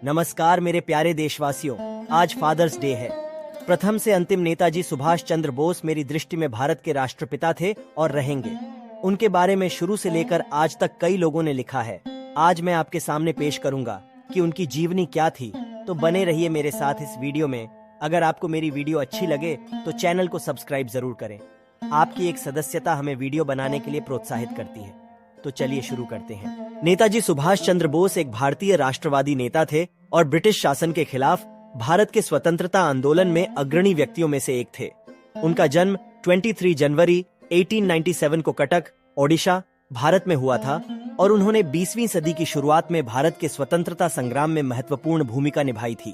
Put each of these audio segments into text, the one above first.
नमस्कार मेरे प्यारे देशवासियों, आज फादर्स डे है। प्रथम से अंतिम नेताजी सुभाष चंद्र बोस मेरी दृष्टि में भारत के राष्ट्रपिता थे और रहेंगे। उनके बारे में शुरू से लेकर आज तक कई लोगों ने लिखा है। आज मैं आपके सामने पेश करूंगा कि उनकी जीवनी क्या थी। तो बने रहिए मेरे साथ इस वीडियो में। अगर आपको मेरी वीडियो अच्छी लगे तो चैनल को सब्सक्राइब जरूर करें। आपकी एक सदस्यता हमें वीडियो बनाने के लिए प्रोत्साहित करती है। तो चलिए शुरू करते हैं। नेताजी सुभाष चंद्र बोस एक भारतीय राष्ट्रवादी नेता थे और ब्रिटिश शासन के खिलाफ भारत के स्वतंत्रता आंदोलन में अग्रणी व्यक्तियों में से एक थे। उनका जन्म 23 जनवरी 1897 को कटक, ओडिशा, भारत में हुआ था और उन्होंने 20वीं सदी की शुरुआत में भारत के स्वतंत्रता संग्राम में महत्वपूर्ण भूमिका निभाई थी।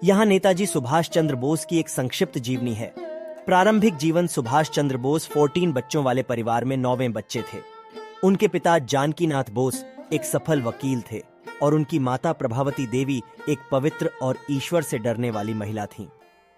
यहाँ नेताजी सुभाष चंद्र बोस की एक संक्षिप्त जीवनी है। प्रारंभिक जीवन सुभाष चंद्र बोस 14 बच्चों वाले परिवार में 9वें बच्चे थे। उनके पिता जानकीनाथ बोस एक सफल वकील थे और उनकी माता प्रभावती देवी एक पवित्र और ईश्वर से डरने वाली महिला थीं।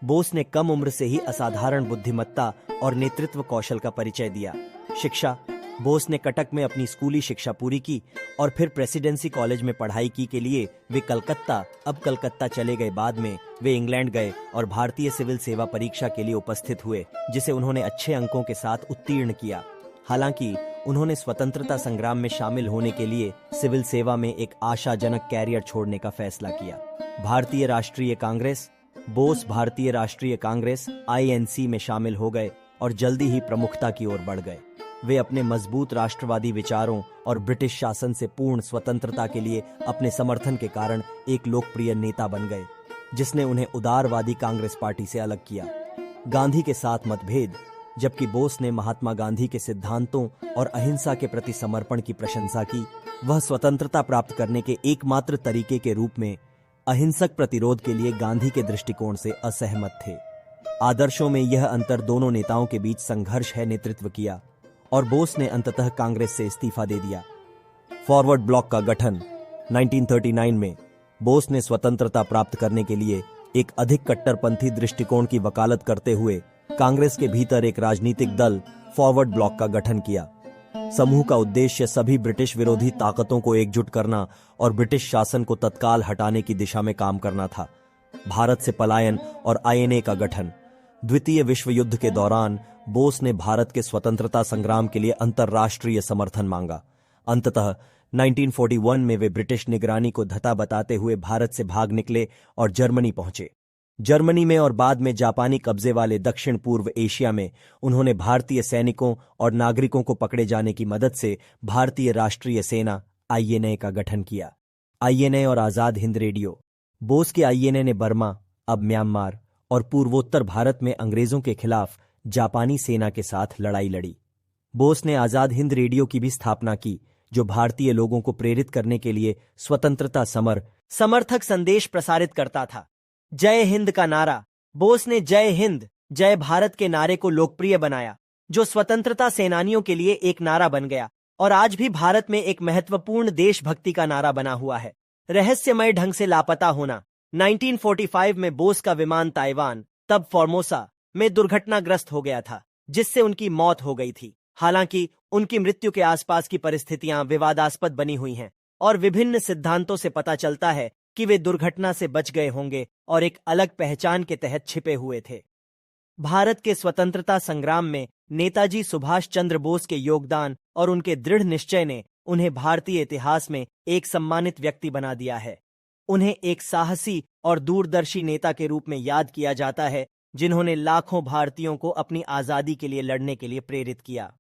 बोस ने कम उम्र से ही असाधारण बुद्धिमत्ता और नेतृत्व कौशल का परिचय दिया। शिक्षा: बोस ने कटक में अपनी स्कूली शिक्षा पूरी की और फिर प्रेसिडेंसी कॉलेज में पढ़ाई की के लिए वे कलकत्ता चले गए। बाद में वे इंग्लैंड गए और भारतीय सिविल सेवा परीक्षा के लिए उपस्थित हुए, जिसे उन्होंने अच्छे अंकों के साथ उत्तीर्ण किया। हालांकि उन्होंने स्वतंत्रता संग्राम में शामिल होने के लिए सिविल सेवा में एक आशाजनक कैरियर छोड़ने का फैसला किया। भारतीय राष्ट्रीय कांग्रेस: बोस भारतीय राष्ट्रीय कांग्रेस (INC) में शामिल हो गए और जल्दी ही प्रमुखता की ओर बढ़ गए। वे अपने मजबूत राष्ट्रवादी विचारों और ब्रिटिश शासन से पूर्ण स्वतंत्रता के लिए अपने समर्थन के कारण एक लोकप्रिय नेता बन गए, जिसने उन्हें उदारवादी कांग्रेस पार्टी से अलग किया। गांधी के साथ मतभेद: जबकि बोस ने महात्मा गांधी के सिद्धांतों और अहिंसा के प्रति समर्पण की प्रशंसा की, वह स्वतंत्रता प्राप्त करने के एकमात्र तरीके के रूप में अहिंसक प्रतिरोध के लिए गांधी के दृष्टिकोण से असहमत थे। आदर्शों में यह अंतर दोनों नेताओं के बीच संघर्ष है नेतृत्व किया और बोस ने अंततः कांग्रेस से इस्तीफा दे दिया। फॉरवर्ड ब्लॉक का गठन: 1939 में बोस ने स्वतंत्रता प्राप्त करने के लिए एक अधिक कट्टरपंथी दृष्टिकोण की वकालत करते हुए कांग्रेस के भीतर एक राजनीतिक दल फॉरवर्ड ब्लॉक का गठन किया। समूह का उद्देश्य सभी ब्रिटिश विरोधी ताकतों को एकजुट करना और ब्रिटिश शासन को तत्काल हटाने की दिशा में काम करना था। भारत से पलायन और INA का गठन: द्वितीय विश्व युद्ध के दौरान बोस ने भारत के स्वतंत्रता संग्राम के लिए अंतर्राष्ट्रीय समर्थन मांगा। अंततः 1941 में वे ब्रिटिश निगरानी को धता बताते हुए भारत से भाग निकले और जर्मनी पहुंचे। जर्मनी में और बाद में जापानी कब्जे वाले दक्षिण पूर्व एशिया में उन्होंने भारतीय सैनिकों और नागरिकों को पकड़े जाने की मदद से भारतीय राष्ट्रीय सेना INA का गठन किया। INA और आजाद हिंद रेडियो: बोस के INA ने बर्मा, अब म्यांमार और पूर्वोत्तर भारत में अंग्रेजों के खिलाफ जापानी सेना के साथ लड़ाई लड़ी। बोस ने आजाद हिंद रेडियो की भी स्थापना की, जो भारतीय लोगों को प्रेरित करने के लिए स्वतंत्रता समर्थक संदेश प्रसारित करता था। जय हिंद का नारा: बोस ने जय हिंद, जय भारत के नारे को लोकप्रिय बनाया, जो स्वतंत्रता सेनानियों के लिए एक नारा बन गया और आज भी भारत में एक महत्वपूर्ण देशभक्ति का नारा बना हुआ है। रहस्यमय ढंग से लापता होना: 1945 में बोस का विमान ताइवान, तब फॉर्मोसा, में दुर्घटनाग्रस्त हो गया था, जिससे उनकी मौत हो गई थी। हालांकि उनकी मृत्यु के आसपास की परिस्थितियां विवादास्पद बनी हुई हैं और विभिन्न सिद्धांतों से पता चलता है कि वे दुर्घटना से बच गए होंगे और एक अलग पहचान के तहत छिपे हुए थे। भारत के स्वतंत्रता संग्राम में नेताजी सुभाष चंद्र बोस के योगदान और उनके दृढ़ निश्चय ने उन्हें भारतीय इतिहास में एक सम्मानित व्यक्ति बना दिया है। उन्हें एक साहसी और दूरदर्शी नेता के रूप में याद किया जाता है, जिन्होंने लाखों भारतीयों को अपनी आजादी के लिए लड़ने के लिए प्रेरित किया।